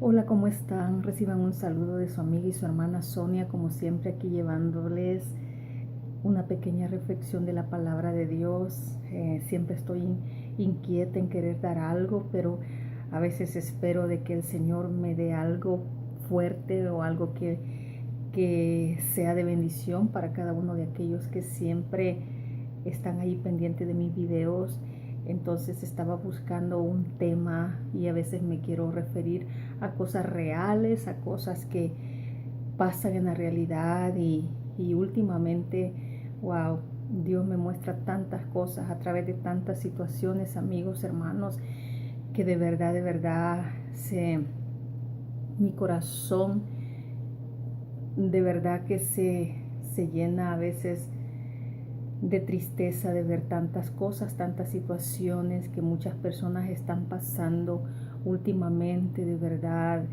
Hola, ¿cómo están? Reciban un saludo de su amiga y su hermana Sonia, como siempre aquí llevándoles una pequeña reflexión de la palabra de Dios. Siempre estoy inquieta en querer dar algo, pero a veces espero de que el Señor me dé algo fuerte o algo que sea de bendición para cada uno de aquellos que siempre están ahí pendientes de mis videos. Entonces estaba buscando un tema y a veces me quiero referir a cosas reales, a cosas que pasan en la realidad y últimamente, wow, Dios me muestra tantas cosas a través de tantas situaciones, amigos, hermanos, que de verdad, mi corazón de verdad que se llena a veces de tristeza de ver tantas cosas, tantas situaciones que muchas personas están pasando últimamente, de verdad.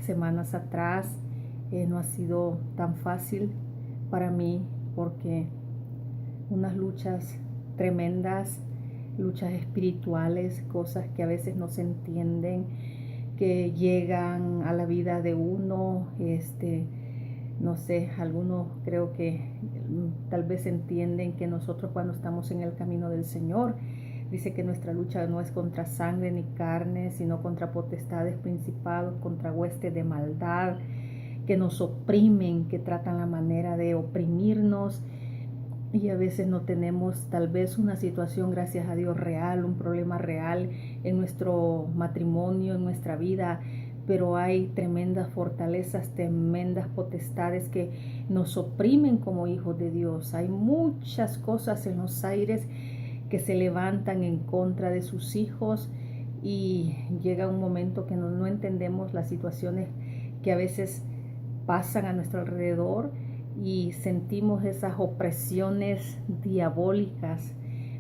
Semanas atrás no ha sido tan fácil para mí porque unas luchas tremendas, luchas espirituales, cosas que a veces no se entienden, que llegan a la vida de uno, no sé, algunos creo que tal vez entienden que nosotros cuando estamos en el camino del Señor, dice que nuestra lucha no es contra sangre ni carne, sino contra potestades, principados, contra huestes de maldad, que nos oprimen, que tratan la manera de oprimirnos. Y a veces no tenemos tal vez una situación, gracias a Dios, real, un problema real en nuestro matrimonio, en nuestra vida, pero hay tremendas fortalezas, tremendas potestades que nos oprimen como hijos de Dios. Hay muchas cosas en los aires que se levantan en contra de sus hijos y llega un momento que no entendemos las situaciones que a veces pasan a nuestro alrededor y sentimos esas opresiones diabólicas,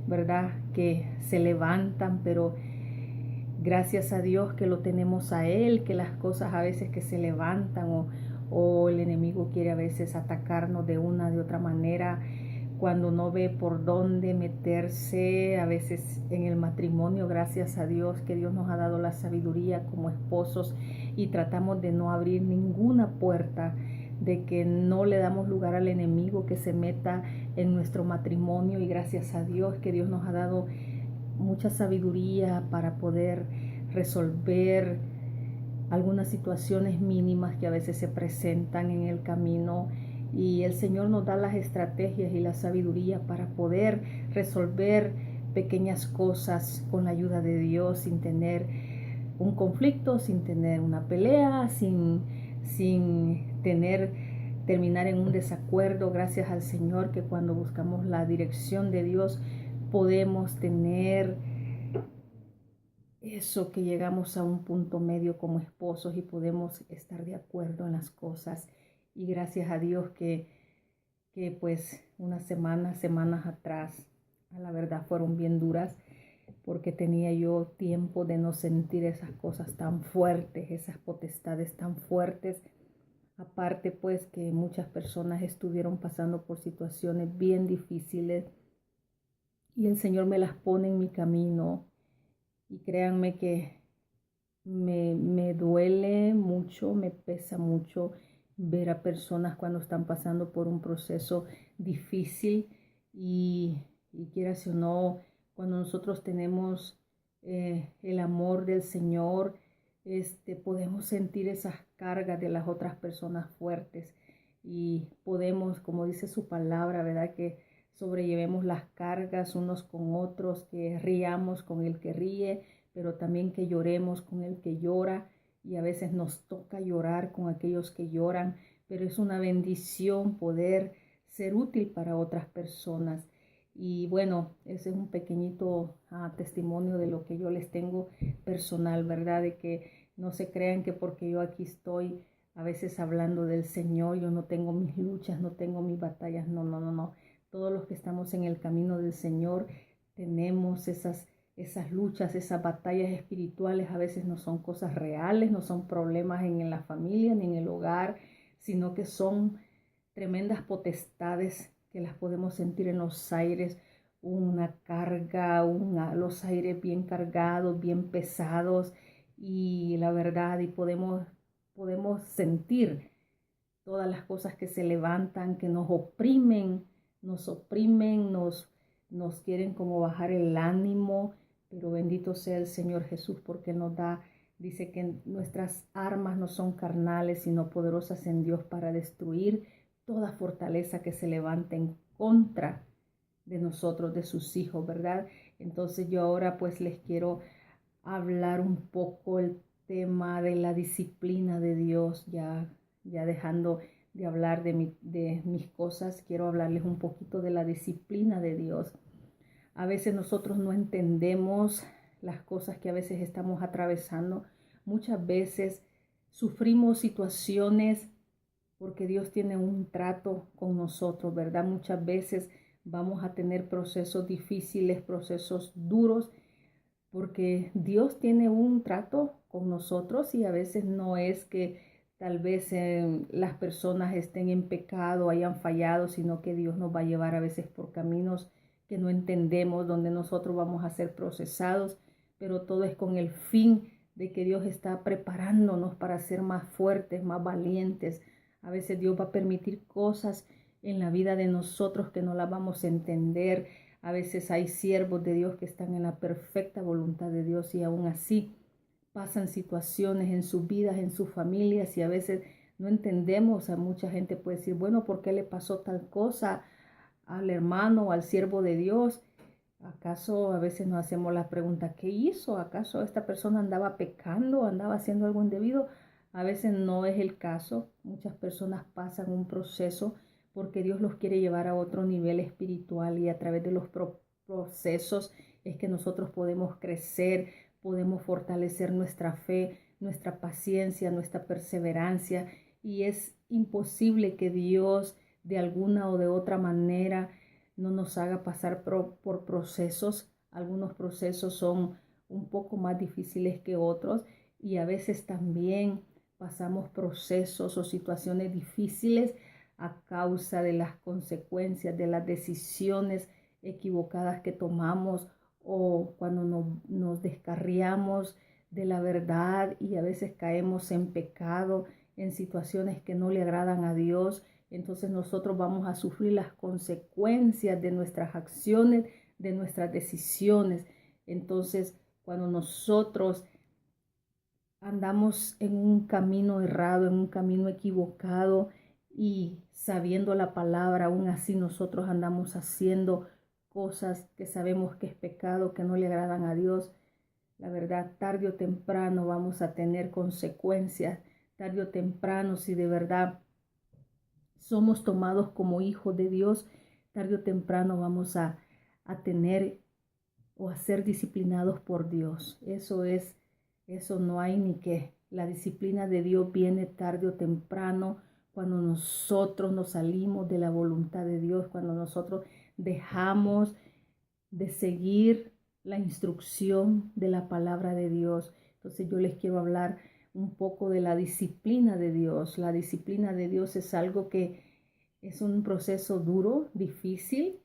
¿verdad? Que se levantan, pero gracias a Dios que lo tenemos a Él, que las cosas a veces que se levantan o el enemigo quiere a veces atacarnos de una, de otra manera, cuando no ve por dónde meterse, a veces en el matrimonio, gracias a Dios, que Dios nos ha dado la sabiduría como esposos y tratamos de no abrir ninguna puerta, de que no le damos lugar al enemigo que se meta en nuestro matrimonio y gracias a Dios que Dios nos ha dado mucha sabiduría para poder resolver algunas situaciones mínimas que a veces se presentan en el camino y el Señor nos da las estrategias y la sabiduría para poder resolver pequeñas cosas con la ayuda de Dios sin tener un conflicto, sin tener una pelea, sin terminar en un desacuerdo. Gracias al Señor que cuando buscamos la dirección de Dios podemos tener eso, que llegamos a un punto medio como esposos y podemos estar de acuerdo en las cosas. Y gracias a Dios que pues unas semanas atrás, a la verdad fueron bien duras porque tenía yo tiempo de no sentir esas cosas tan fuertes, esas potestades tan fuertes. Aparte pues que muchas personas estuvieron pasando por situaciones bien difíciles y el Señor me las pone en mi camino y créanme que me duele mucho, me pesa mucho ver a personas cuando están pasando por un proceso difícil y, y quieras o no, cuando nosotros tenemos el amor del Señor, podemos sentir esas cargas de las otras personas fuertes y podemos, como dice su palabra, ¿verdad? Que sobrellevemos las cargas unos con otros, que riamos con el que ríe, pero también que lloremos con el que llora y a veces nos toca llorar con aquellos que lloran, pero es una bendición poder ser útil para otras personas. Y bueno, ese es un pequeñito testimonio de lo que yo les tengo personal, ¿verdad? De que no se crean que porque yo aquí estoy a veces hablando del Señor, yo no tengo mis luchas, no tengo mis batallas, no, no, no, no. Todos los que estamos en el camino del Señor tenemos esas luchas, esas batallas espirituales. A veces no son cosas reales, no son problemas en la familia ni en el hogar, sino que son tremendas potestades que las podemos sentir en los aires, una carga, los aires bien cargados, bien pesados, y la verdad, y podemos sentir todas las cosas que se levantan, que nos oprimen, nos quieren como bajar el ánimo, pero bendito sea el Señor Jesús porque nos da, dice que nuestras armas no son carnales, sino poderosas en Dios para destruir toda fortaleza que se levante en contra de nosotros, de sus hijos, ¿verdad? Entonces yo ahora pues les quiero hablar un poco el tema de la disciplina de Dios, ya dejando de hablar de mis cosas, quiero hablarles un poquito de la disciplina de Dios. A veces nosotros no entendemos las cosas que a veces estamos atravesando. Muchas veces sufrimos situaciones porque Dios tiene un trato con nosotros, ¿verdad? Muchas veces vamos a tener procesos difíciles, procesos duros, porque Dios tiene un trato con nosotros y a veces no es que tal vez las personas estén en pecado, hayan fallado, sino que Dios nos va a llevar a veces por caminos que no entendemos, donde nosotros vamos a ser procesados, pero todo es con el fin de que Dios está preparándonos para ser más fuertes, más valientes. A veces Dios va a permitir cosas en la vida de nosotros que no las vamos a entender. A veces hay siervos de Dios que están en la perfecta voluntad de Dios y aún así pasan situaciones en sus vidas, en sus familias y a veces no entendemos. A mucha gente puede decir, bueno, ¿por qué le pasó tal cosa al hermano o al siervo de Dios? ¿Acaso a veces nos hacemos la pregunta, ¿qué hizo? ¿Acaso esta persona andaba pecando, andaba haciendo algo indebido? A veces no es el caso. Muchas personas pasan un proceso porque Dios los quiere llevar a otro nivel espiritual y a través de los procesos es que nosotros podemos crecer, podemos fortalecer nuestra fe, nuestra paciencia, nuestra perseverancia y es imposible que Dios de alguna o de otra manera no nos haga pasar por procesos. Algunos procesos son un poco más difíciles que otros y a veces también pasamos procesos o situaciones difíciles a causa de las consecuencias de las decisiones equivocadas que tomamos o cuando nos descarriamos de la verdad y a veces caemos en pecado, en situaciones que no le agradan a Dios. Entonces nosotros vamos a sufrir las consecuencias de nuestras acciones, de nuestras decisiones. Entonces, cuando nosotros andamos en un camino errado, en un camino equivocado y sabiendo la palabra, aún así nosotros andamos haciendo cosas que sabemos que es pecado, que no le agradan a Dios. La verdad, tarde o temprano vamos a tener consecuencias, tarde o temprano, si de verdad somos tomados como hijos de Dios, tarde o temprano vamos a tener o a ser disciplinados por Dios. Eso no hay ni qué. La disciplina de Dios viene tarde o temprano cuando nosotros nos salimos de la voluntad de Dios, cuando nosotros dejamos de seguir la instrucción de la palabra de Dios. Entonces yo les quiero hablar un poco de la disciplina de Dios. La disciplina de Dios es algo que es un proceso duro, difícil,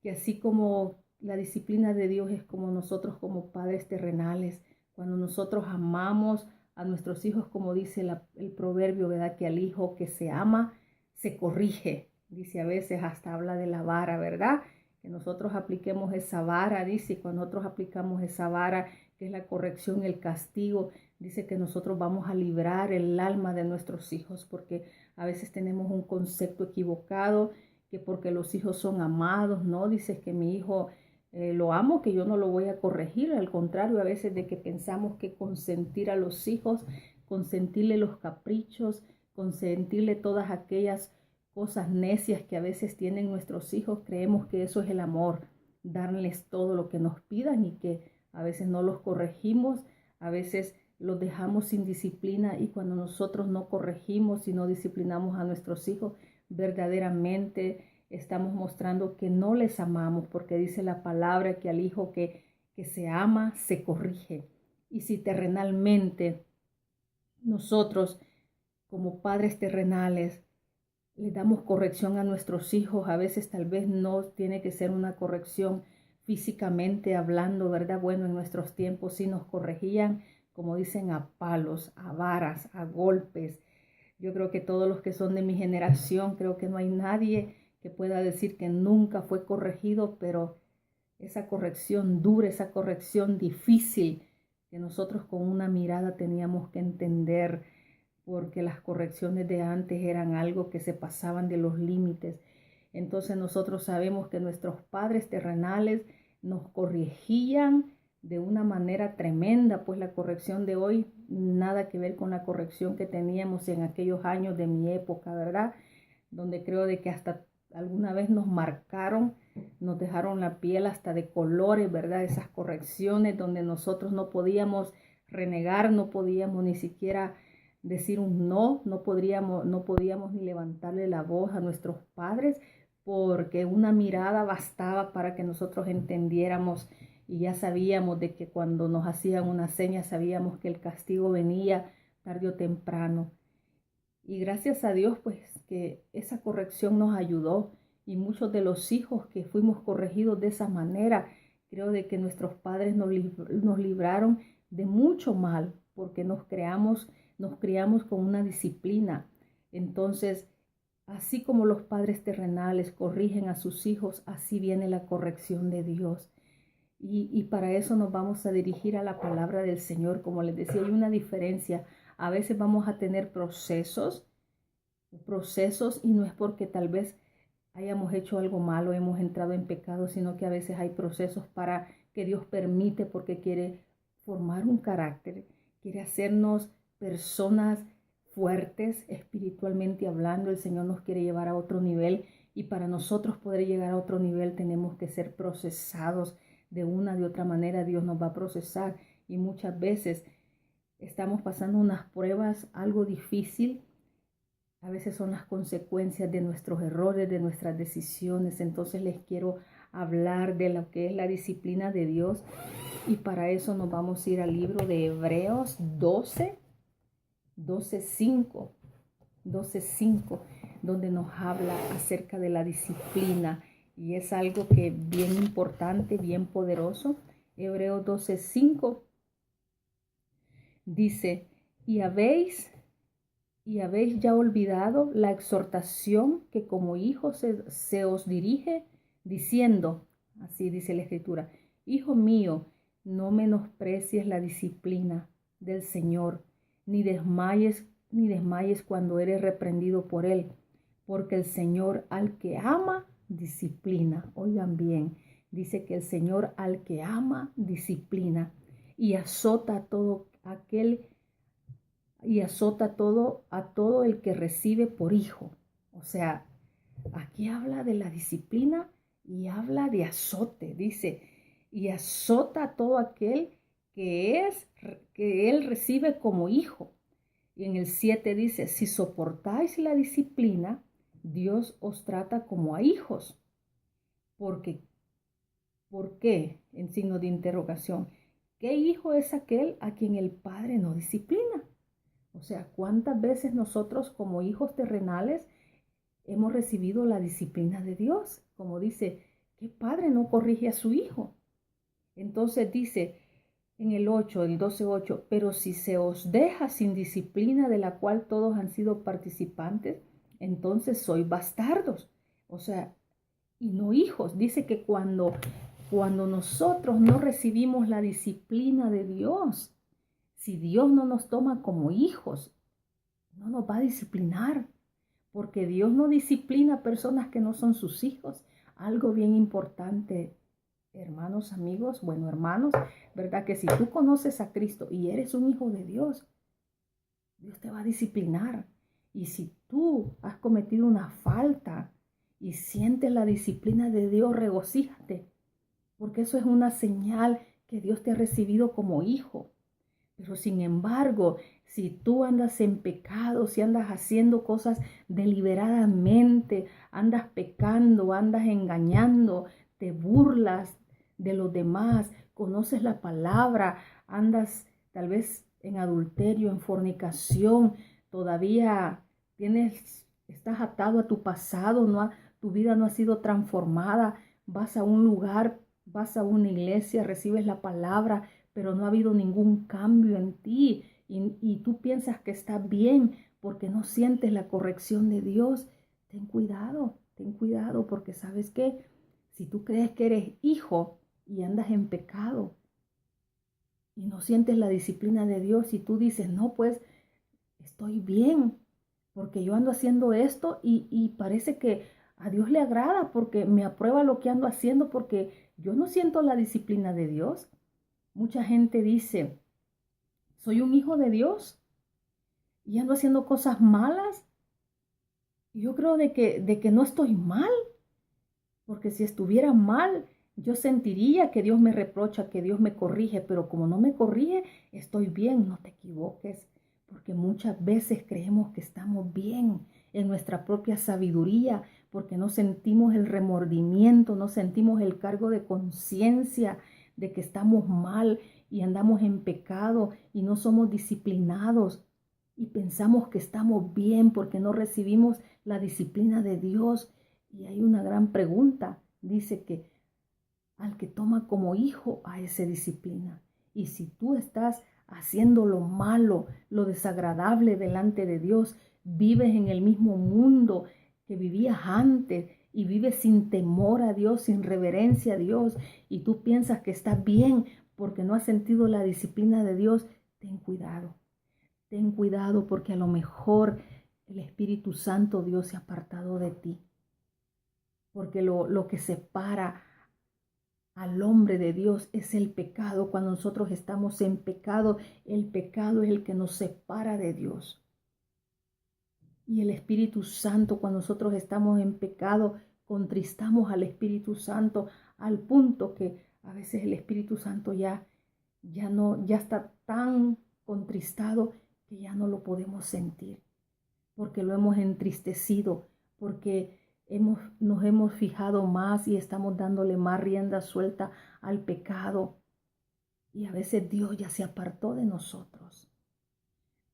que así como la disciplina de Dios es como nosotros como padres terrenales, cuando nosotros amamos a nuestros hijos, como dice el proverbio, ¿verdad? Que al hijo que se ama, se corrige. Dice a veces, hasta habla de la vara, ¿verdad? Que nosotros apliquemos esa vara, dice, y cuando nosotros aplicamos esa vara, que es la corrección, el castigo, dice que nosotros vamos a librar el alma de nuestros hijos, porque a veces tenemos un concepto equivocado, que porque los hijos son amados, ¿no? Dices que mi hijo lo amo, que yo no lo voy a corregir. Al contrario, a veces de que pensamos que consentir a los hijos, consentirle los caprichos, consentirle todas aquellas cosas necias que a veces tienen nuestros hijos, creemos que eso es el amor, darles todo lo que nos pidan y que a veces no los corregimos, a veces los dejamos sin disciplina y cuando nosotros no corregimos y no disciplinamos a nuestros hijos, verdaderamente estamos mostrando que no les amamos, porque dice la palabra que al hijo que se ama, se corrige. Y si terrenalmente nosotros, como padres terrenales, le damos corrección a nuestros hijos, a veces tal vez no tiene que ser una corrección físicamente hablando, ¿verdad? Bueno, en nuestros tiempos sí nos corregían como dicen, a palos, a varas, a golpes. Yo creo que todos los que son de mi generación, creo que no hay nadie que pueda decir que nunca fue corregido, pero esa corrección dura, esa corrección difícil, que nosotros con una mirada teníamos que entender, porque las correcciones de antes eran algo que se pasaban de los límites. Entonces nosotros sabemos que nuestros padres terrenales nos corregían de una manera tremenda, pues la corrección de hoy nada que ver con la corrección que teníamos en aquellos años de mi época, ¿verdad? Donde creo de que hasta alguna vez nos marcaron, nos dejaron la piel hasta de colores, ¿verdad? Esas correcciones donde nosotros no podíamos renegar, no podíamos ni siquiera decir un no, no podíamos ni levantarle la voz a nuestros padres, porque una mirada bastaba para que nosotros entendiéramos, y ya sabíamos de que cuando nos hacían una seña sabíamos que el castigo venía tarde o temprano. Y gracias a Dios, pues, que esa corrección nos ayudó, y muchos de los hijos que fuimos corregidos de esa manera, creo de que nuestros padres nos libraron de mucho mal, porque nos criamos con una disciplina. Entonces, así como los padres terrenales corrigen a sus hijos, así viene la corrección de Dios. Y para eso nos vamos a dirigir a la palabra del Señor. Como les decía, hay una diferencia. A veces vamos a tener procesos, y no es porque tal vez hayamos hecho algo malo, hemos entrado en pecado, sino que a veces hay procesos para que Dios permite, porque quiere formar un carácter, quiere hacernos personas fuertes espiritualmente hablando. El Señor nos quiere llevar a otro nivel, y para nosotros poder llegar a otro nivel tenemos que ser procesados de una de otra manera. Dios nos va a procesar, y muchas veces estamos pasando unas pruebas algo difícil. A veces son las consecuencias de nuestros errores, de nuestras decisiones. Entonces les quiero hablar de lo que es la disciplina de Dios, y para eso nos vamos a ir al libro de Hebreos 12:5, donde nos habla acerca de la disciplina, y es algo que bien importante, bien poderoso. Hebreos 12:5 dice: y habéis ya olvidado la exhortación que como hijos se os dirige, diciendo, así dice la Escritura: Hijo mío, no menosprecies la disciplina del Señor, ni desmayes cuando eres reprendido por Él, porque el Señor al que ama, disciplina. Oigan bien, dice que el Señor al que ama, disciplina, y azota a todo el que recibe por hijo. O sea, aquí habla de la disciplina y habla de azote. Dice, y azota a todo aquel que él recibe como hijo. Y en el 7 dice: si soportáis la disciplina, Dios os trata como a hijos. Porque, ¿por qué? En signo de interrogación. ¿Qué hijo es aquel a quien el Padre no disciplina? O sea, ¿cuántas veces nosotros como hijos terrenales hemos recibido la disciplina de Dios? Como dice, ¿qué padre no corrige a su hijo? Entonces dice en el 12:8, pero si se os deja sin disciplina, de la cual todos han sido participantes, entonces sois bastardos. O sea, y no hijos. Dice que cuando nosotros no recibimos la disciplina de Dios, si Dios no nos toma como hijos, no nos va a disciplinar, porque Dios no disciplina a personas que no son sus hijos. Algo bien importante, hermanos, amigos, hermanos, ¿verdad? Que si tú conoces a Cristo y eres un hijo de Dios, Dios te va a disciplinar. Y si tú has cometido una falta y sientes la disciplina de Dios, regocíjate, porque eso es una señal que Dios te ha recibido como hijo. Pero sin embargo, si tú andas en pecado, si andas haciendo cosas deliberadamente, andas pecando, andas engañando, te burlas de los demás, conoces la palabra, andas tal vez en adulterio, en fornicación, todavía estás atado a tu pasado, tu vida no ha sido transformada, vas a un lugar, vas a una iglesia, recibes la palabra, pero no ha habido ningún cambio en ti y tú piensas que está bien porque no sientes la corrección de Dios. Ten cuidado, porque ¿sabes qué? Si tú crees que eres hijo y andas en pecado y no sientes la disciplina de Dios y tú dices, no, pues estoy bien, porque yo ando haciendo esto y parece que a Dios le agrada porque me aprueba lo que ando haciendo porque yo no siento la disciplina de Dios. Mucha gente dice, soy un hijo de Dios y ando haciendo cosas malas. Y yo creo de que no estoy mal, porque si estuviera mal, yo sentiría que Dios me reprocha, que Dios me corrige, pero como no me corrige, estoy bien. No te equivoques, porque muchas veces creemos que estamos bien en nuestra propia sabiduría, porque no sentimos el remordimiento, no sentimos el cargo de conciencia de que estamos mal y andamos en pecado y no somos disciplinados. Y pensamos que estamos bien porque no recibimos la disciplina de Dios. Y hay una gran pregunta. Dice que al que toma como hijo, a ese disciplina. Y si tú estás haciendo lo malo, lo desagradable delante de Dios, vives en el mismo mundo que vivías antes y vives sin temor a Dios, sin reverencia a Dios, y tú piensas que estás bien porque no has sentido la disciplina de Dios, ten cuidado. Ten cuidado porque a lo mejor el Espíritu Santo Dios se ha apartado de ti. Porque lo que separa al hombre de Dios es el pecado. Cuando nosotros estamos en pecado, el pecado es el que nos separa de Dios. Y el Espíritu Santo, cuando nosotros estamos en pecado, contristamos al Espíritu Santo al punto que a veces el Espíritu Santo ya está tan contristado que ya no lo podemos sentir, porque lo hemos entristecido, porque nos hemos fijado más y estamos dándole más rienda suelta al pecado. Y a veces Dios ya se apartó de nosotros.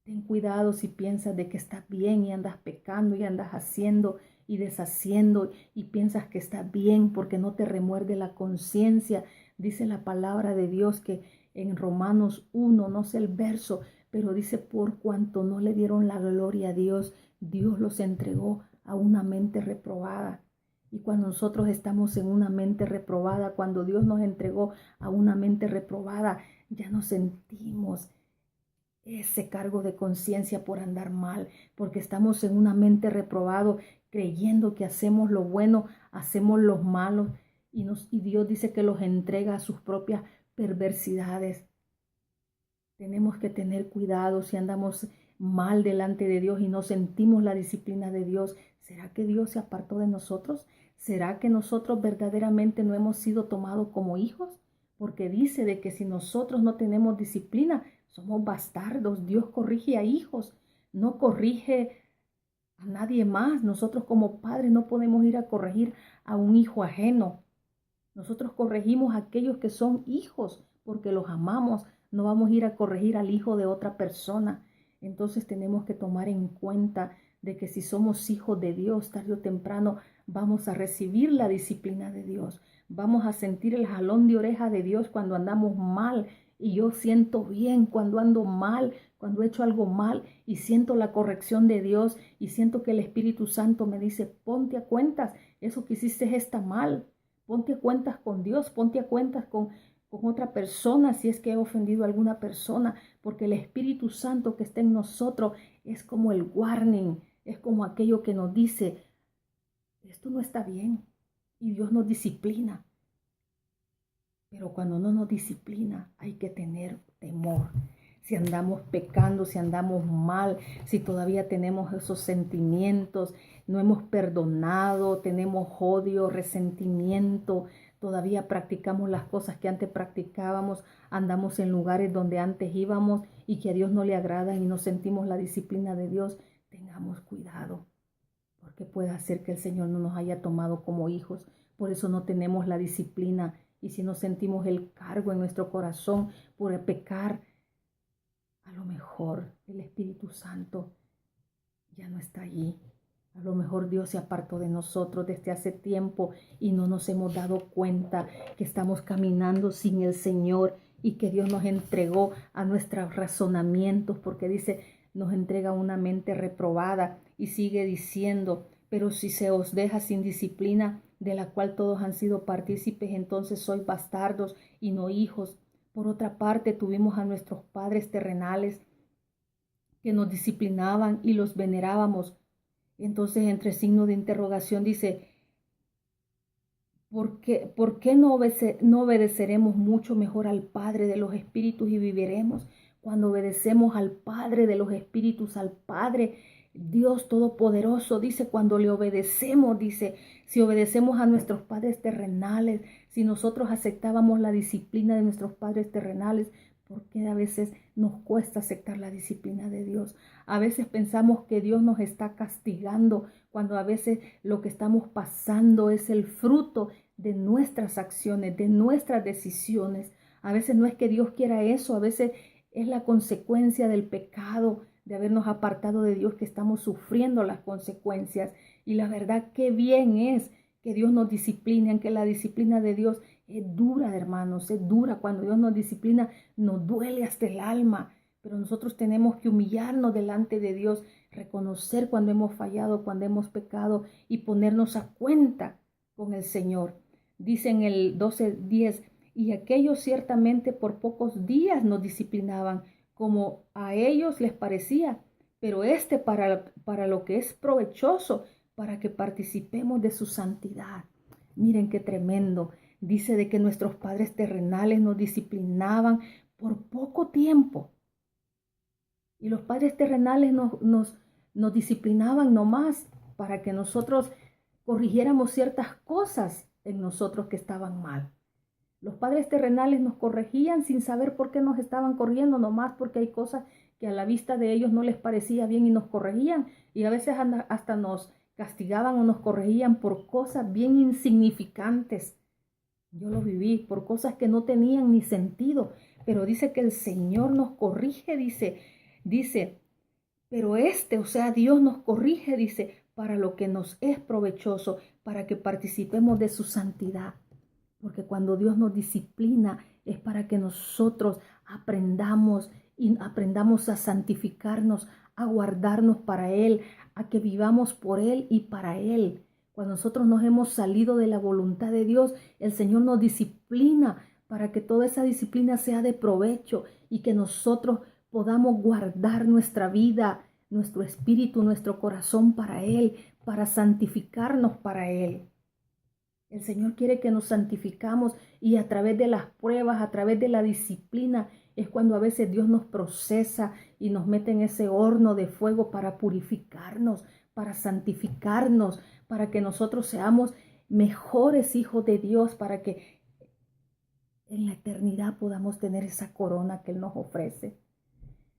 Ten cuidado si piensas de que estás bien y andas pecando y andas haciendo y deshaciendo y piensas que estás bien porque no te remuerde la conciencia. Dice la palabra de Dios que en Romanos 1, no sé el verso, pero dice, por cuanto no le dieron la gloria a Dios, Dios los entregó a una mente reprobada. Y cuando nosotros estamos en una mente reprobada, cuando Dios nos entregó a una mente reprobada, ya no sentimos ese cargo de conciencia por andar mal, porque estamos en una mente reprobado, creyendo que hacemos lo bueno, hacemos lo malo, y Dios dice que los entrega a sus propias perversidades. Tenemos que tener cuidado si andamos mal delante de Dios y no sentimos la disciplina de Dios. ¿Será que Dios se apartó de nosotros? ¿Será que nosotros verdaderamente no hemos sido tomados como hijos? Porque dice de que si nosotros no tenemos disciplina, somos bastardos. Dios corrige a hijos, no corrige a nadie más. Nosotros como padres no podemos ir a corregir a un hijo ajeno. Nosotros corregimos a aquellos que son hijos porque los amamos. No vamos a ir a corregir al hijo de otra persona. Entonces tenemos que tomar en cuenta de que si somos hijos de Dios, tarde o temprano vamos a recibir la disciplina de Dios. Vamos a sentir el jalón de oreja de Dios cuando andamos mal. Y yo siento bien cuando ando mal, cuando he hecho algo mal y siento la corrección de Dios y siento que el Espíritu Santo me dice, ponte a cuentas, eso que hiciste está mal. Ponte a cuentas con Dios, ponte a cuentas con otra persona si es que he ofendido a alguna persona, porque el Espíritu Santo que está en nosotros es como el warning, es como aquello que nos dice, esto no está bien, y Dios nos disciplina. Pero cuando no nos disciplina hay que tener temor. Si andamos pecando, si andamos mal, si todavía tenemos esos sentimientos, no hemos perdonado, tenemos odio, resentimiento, todavía practicamos las cosas que antes practicábamos, andamos en lugares donde antes íbamos y que a Dios no le agradan y no sentimos la disciplina de Dios, tengamos cuidado, porque puede hacer que el Señor no nos haya tomado como hijos. Por eso no tenemos la disciplina. Y si no sentimos el cargo en nuestro corazón por pecar, a lo mejor el Espíritu Santo ya no está allí. A lo mejor Dios se apartó de nosotros desde hace tiempo y no nos hemos dado cuenta que estamos caminando sin el Señor y que Dios nos entregó a nuestros razonamientos, porque dice, nos entrega una mente reprobada y sigue diciendo, pero si se os deja sin disciplina, de la cual todos han sido partícipes, entonces sois bastardos y no hijos. Por otra parte, tuvimos a nuestros padres terrenales que nos disciplinaban y los venerábamos. Entonces, entre signo de interrogación, dice, ¿por qué no obedeceremos mucho mejor al Padre de los Espíritus y viviremos? Cuando obedecemos al Padre de los Espíritus, al Padre Dios Todopoderoso, dice, cuando le obedecemos, dice, si obedecemos a nuestros padres terrenales, si nosotros aceptábamos la disciplina de nuestros padres terrenales, ¿por qué a veces nos cuesta aceptar la disciplina de Dios? A veces pensamos que Dios nos está castigando, cuando a veces lo que estamos pasando es el fruto de nuestras acciones, de nuestras decisiones. A veces no es que Dios quiera eso, a veces es la consecuencia del pecado, de habernos apartado de Dios, que estamos sufriendo las consecuencias. Y la verdad, qué bien es que Dios nos discipline, aunque la disciplina de Dios es dura, hermanos, es dura. Cuando Dios nos disciplina, nos duele hasta el alma. Pero nosotros tenemos que humillarnos delante de Dios, reconocer cuando hemos fallado, cuando hemos pecado y ponernos a cuenta con el Señor. Dice en el 12:10, y aquellos ciertamente por pocos días nos disciplinaban, como a ellos les parecía, pero para lo que es provechoso, para que participemos de su santidad. Miren qué tremendo. Dice de que nuestros padres terrenales nos disciplinaban por poco tiempo. Y los padres terrenales nos disciplinaban nomás para que nosotros corrigiéramos ciertas cosas en nosotros que estaban mal. Los padres terrenales nos corregían sin saber por qué nos estaban corrigiendo, nomás porque hay cosas que a la vista de ellos no les parecía bien y nos corregían. Y a veces hasta nos castigaban o nos corregían por cosas bien insignificantes. Yo lo viví por cosas que no tenían ni sentido. Pero dice que el Señor nos corrige, dice, pero o sea, Dios nos corrige, dice, para lo que nos es provechoso, para que participemos de su santidad. Porque cuando Dios nos disciplina es para que nosotros aprendamos a santificarnos, a guardarnos para Él, a que vivamos por Él y para Él. Cuando nosotros nos hemos salido de la voluntad de Dios, el Señor nos disciplina para que toda esa disciplina sea de provecho y que nosotros podamos guardar nuestra vida, nuestro espíritu, nuestro corazón para Él, para santificarnos para Él. El Señor quiere que nos santificamos y a través de las pruebas, a través de la disciplina, es cuando a veces Dios nos procesa y nos mete en ese horno de fuego para purificarnos, para santificarnos, para que nosotros seamos mejores hijos de Dios, para que en la eternidad podamos tener esa corona que Él nos ofrece.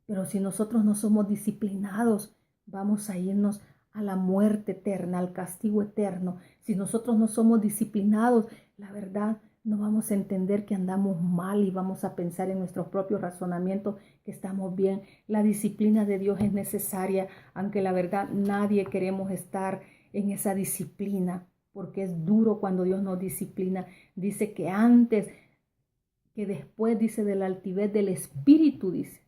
Pero si nosotros no somos disciplinados, vamos a irnos a la muerte eterna, al castigo eterno. Si nosotros no somos disciplinados, la verdad, no vamos a entender que andamos mal y vamos a pensar en nuestros propios razonamientos que estamos bien. La disciplina de Dios es necesaria, aunque la verdad nadie queremos estar en esa disciplina, porque es duro cuando Dios nos disciplina. Dice que antes, que después, dice, de la altivez del espíritu, dice.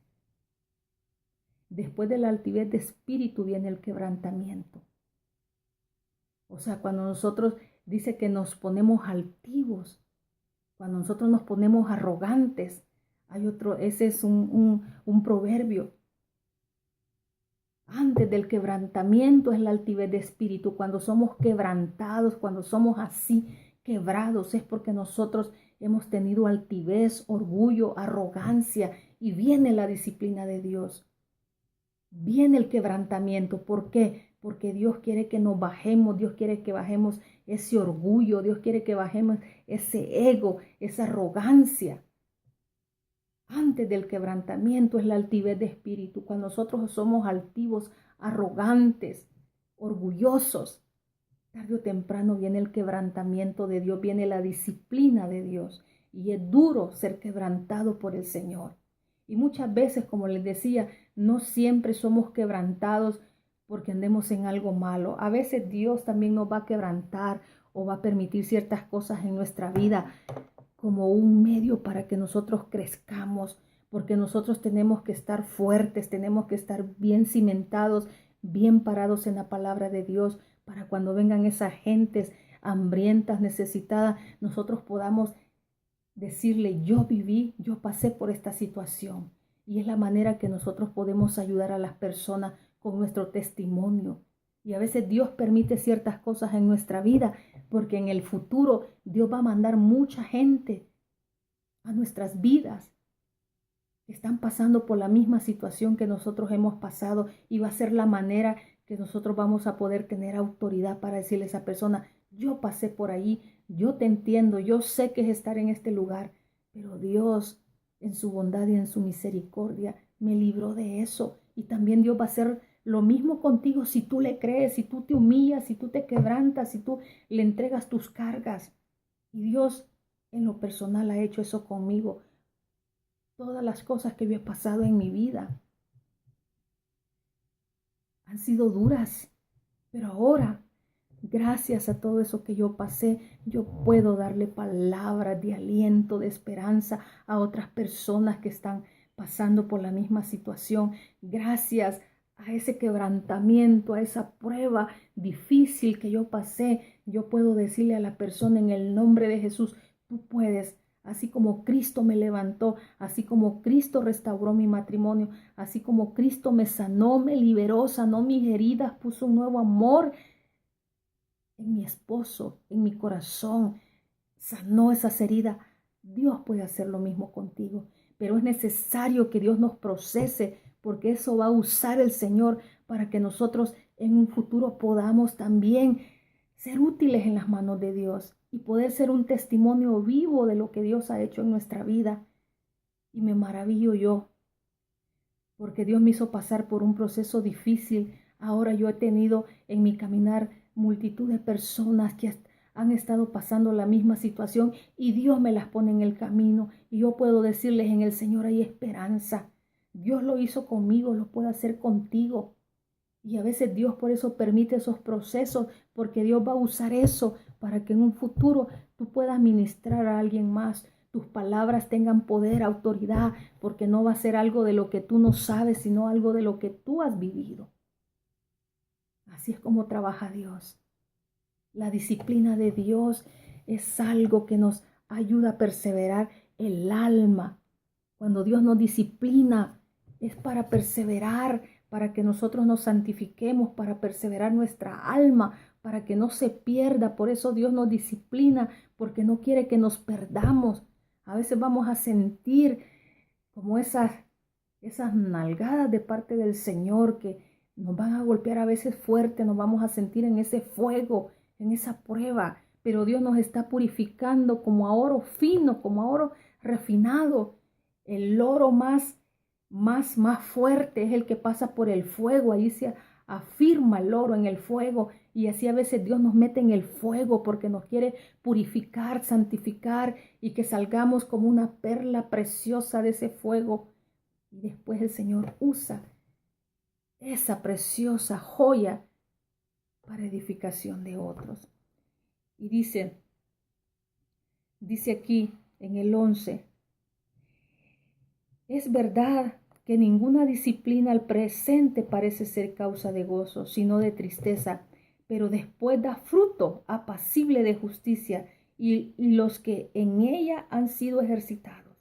Después de la altivez de espíritu viene el quebrantamiento. O sea, cuando nosotros, dice que nos ponemos altivos, cuando nosotros nos ponemos arrogantes, ese es un proverbio. Antes del quebrantamiento es la altivez de espíritu. Cuando somos quebrantados, cuando somos así quebrados, es porque nosotros hemos tenido altivez, orgullo, arrogancia, y viene la disciplina de Dios. Viene el quebrantamiento. ¿Por qué? Porque Dios quiere que nos bajemos, Dios quiere que bajemos ese orgullo, Dios quiere que bajemos ese ego, esa arrogancia. Antes del quebrantamiento es la altivez de espíritu. Cuando nosotros somos altivos, arrogantes, orgullosos, tarde o temprano viene el quebrantamiento de Dios, viene la disciplina de Dios. Y es duro ser quebrantado por el Señor. Y muchas veces, como les decía, no siempre somos quebrantados porque andemos en algo malo. A veces Dios también nos va a quebrantar o va a permitir ciertas cosas en nuestra vida como un medio para que nosotros crezcamos, porque nosotros tenemos que estar fuertes, tenemos que estar bien cimentados, bien parados en la palabra de Dios, para cuando vengan esas gentes hambrientas, necesitadas, nosotros podamos decirle, yo viví, yo pasé por esta situación. Y es la manera que nosotros podemos ayudar a las personas con nuestro testimonio. Y a veces Dios permite ciertas cosas en nuestra vida, porque en el futuro Dios va a mandar mucha gente a nuestras vidas que están pasando por la misma situación que nosotros hemos pasado, y va a ser la manera que nosotros vamos a poder tener autoridad para decirle a esa persona, yo pasé por allí, yo te entiendo, yo sé que es estar en este lugar, pero Dios en su bondad y en su misericordia me libró de eso. Y también Dios va a hacer lo mismo contigo si tú le crees, si tú te humillas, si tú te quebrantas, si tú le entregas tus cargas. Y Dios en lo personal ha hecho eso conmigo. Todas las cosas que yo he pasado en mi vida han sido duras, pero ahora, gracias a todo eso que yo pasé, yo puedo darle palabras de aliento, de esperanza a otras personas que están pasando por la misma situación. Gracias a ese quebrantamiento, a esa prueba difícil que yo pasé, yo puedo decirle a la persona en el nombre de Jesús, tú puedes. Así como Cristo me levantó, así como Cristo restauró mi matrimonio, así como Cristo me sanó, me liberó, sanó mis heridas, puso un nuevo amor en mi esposo, en mi corazón, sanó esas heridas. Dios puede hacer lo mismo contigo, pero es necesario que Dios nos procese, porque eso va a usar el Señor para que nosotros en un futuro podamos también ser útiles en las manos de Dios y poder ser un testimonio vivo de lo que Dios ha hecho en nuestra vida. Y me maravillo yo, porque Dios me hizo pasar por un proceso difícil. Ahora yo he tenido en mi caminar multitud de personas que han estado pasando la misma situación, y Dios me las pone en el camino, y yo puedo decirles, en el Señor hay esperanza. Dios lo hizo conmigo, lo puede hacer contigo. Y a veces Dios por eso permite esos procesos, porque Dios va a usar eso para que en un futuro tú puedas ministrar a alguien más. Tus palabras tengan poder, autoridad, porque no va a ser algo de lo que tú no sabes, sino algo de lo que tú has vivido. Así es como trabaja Dios. La disciplina de Dios es algo que nos ayuda a perseverar el alma. Cuando Dios nos disciplina, es para perseverar, para que nosotros nos santifiquemos, para perseverar nuestra alma, para que no se pierda. Por eso Dios nos disciplina, porque no quiere que nos perdamos. A veces vamos a sentir como esas nalgadas de parte del Señor que nos van a golpear a veces fuerte, nos vamos a sentir en ese fuego, en esa prueba. Pero Dios nos está purificando como a oro fino, como a oro refinado. El oro más fuerte es el que pasa por el fuego. Ahí se afirma el oro en el fuego. Y así a veces Dios nos mete en el fuego porque nos quiere purificar, santificar, y que salgamos como una perla preciosa de ese fuego. Y después el Señor usa esa preciosa joya para edificación de otros. Y dice aquí en el 11, es verdad que ninguna disciplina al presente parece ser causa de gozo, sino de tristeza, pero después da fruto apacible de justicia y los que en ella han sido ejercitados.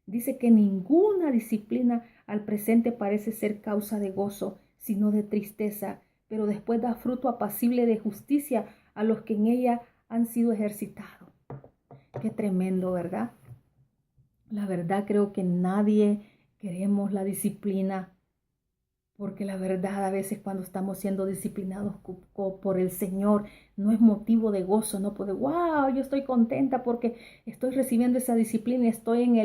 Dice que ninguna disciplina al presente parece ser causa de gozo, sino de tristeza, pero después da fruto apacible de justicia a los que en ella han sido ejercitados. Qué tremendo, ¿verdad? La verdad, creo que nadie queremos la disciplina, porque la verdad a veces cuando estamos siendo disciplinados por el Señor no es motivo de gozo, no puede, wow, yo estoy contenta porque estoy recibiendo esa disciplina, estoy en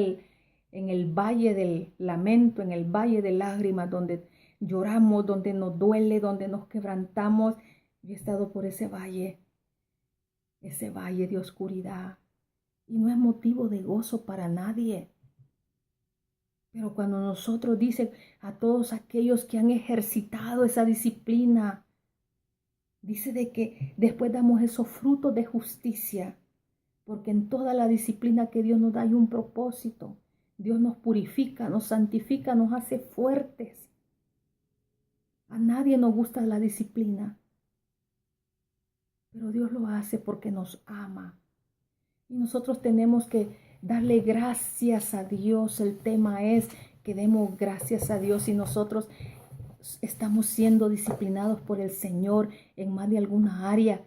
el valle del lamento, en el valle de lágrimas, donde lloramos, donde nos duele, donde nos quebrantamos. Yo he estado por ese valle de oscuridad, y no es motivo de gozo para nadie. Pero cuando nosotros, dice, a todos aquellos que han ejercitado esa disciplina, dice de que después damos esos frutos de justicia, porque en toda la disciplina que Dios nos da hay un propósito. Dios nos purifica, nos santifica, nos hace fuertes. A nadie nos gusta la disciplina, pero Dios lo hace porque nos ama. Y nosotros tenemos que darle gracias a Dios. El tema es que demos gracias a Dios si nosotros estamos siendo disciplinados por el Señor en más de alguna área.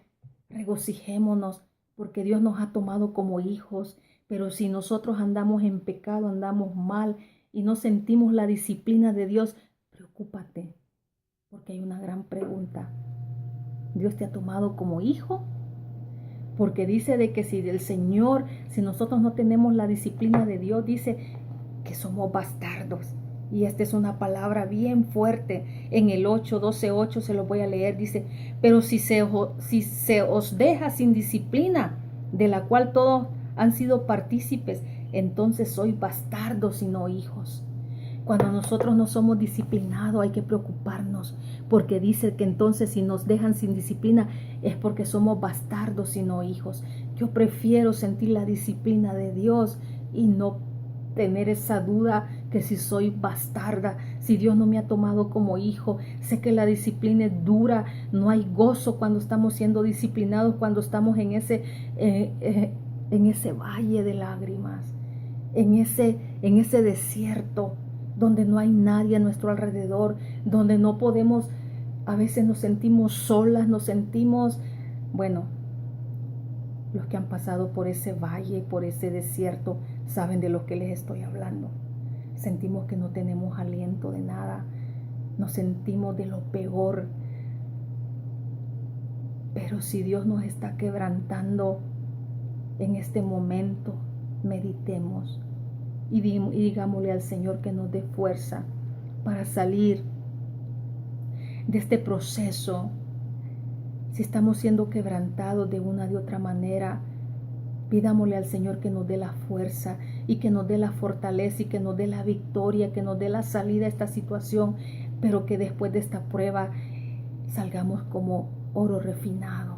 Regocijémonos porque Dios nos ha tomado como hijos. Pero si nosotros andamos en pecado, andamos mal y no sentimos la disciplina de Dios, preocúpate, porque hay una gran pregunta. ¿Dios te ha tomado como hijo? Porque dice de que si del Señor, si nosotros no tenemos la disciplina de Dios, dice que somos bastardos. Y esta es una palabra bien fuerte. En el 8:12:8 se lo voy a leer. Dice, pero si se os deja sin disciplina, de la cual todos han sido partícipes, entonces sois bastardos y no hijos. Cuando nosotros no somos disciplinados hay que preocuparnos, porque dice que entonces si nos dejan sin disciplina es porque somos bastardos y no hijos. Yo prefiero sentir la disciplina de Dios y no tener esa duda que si soy bastarda, si Dios no me ha tomado como hijo. Sé que la disciplina es dura, no hay gozo cuando estamos siendo disciplinados, cuando estamos en ese valle de lágrimas, en ese desierto donde no hay nadie a nuestro alrededor, donde no podemos, a veces nos sentimos solas, nos sentimos, bueno, los que han pasado por ese valle, por ese desierto, saben de lo que les estoy hablando. Sentimos que no tenemos aliento de nada, nos sentimos de lo peor. Pero si Dios nos está quebrantando en este momento, meditemos y digámosle al Señor que nos dé fuerza para salir de este proceso. Si estamos siendo quebrantados de una de otra manera, pidámosle al Señor que nos dé la fuerza y que nos dé la fortaleza y que nos dé la victoria, que nos dé la salida a esta situación, pero que después de esta prueba salgamos como oro refinado.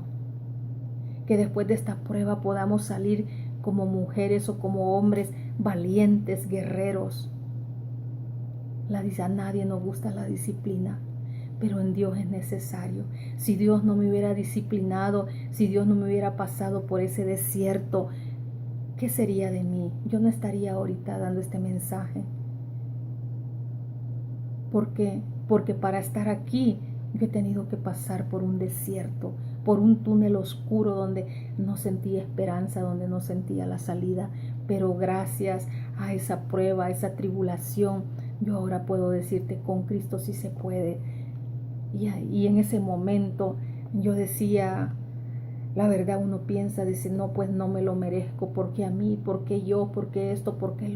Que después de esta prueba podamos salir como mujeres o como hombres valientes, guerreros. A nadie nos gusta la disciplina, pero en Dios es necesario. Si Dios no me hubiera disciplinado, si Dios no me hubiera pasado por ese desierto, ¿qué sería de mí? Yo no estaría ahorita dando este mensaje. ¿Por qué? Porque para estar aquí yo he tenido que pasar por un desierto, por un túnel oscuro donde no sentía esperanza, donde no sentía la salida. Pero gracias a esa prueba, a esa tribulación, yo ahora puedo decirte, con Cristo sí se puede. Y en ese momento yo decía, la verdad uno piensa, dice, no, pues no me lo merezco, porque a mí, porque yo, porque esto, porque lo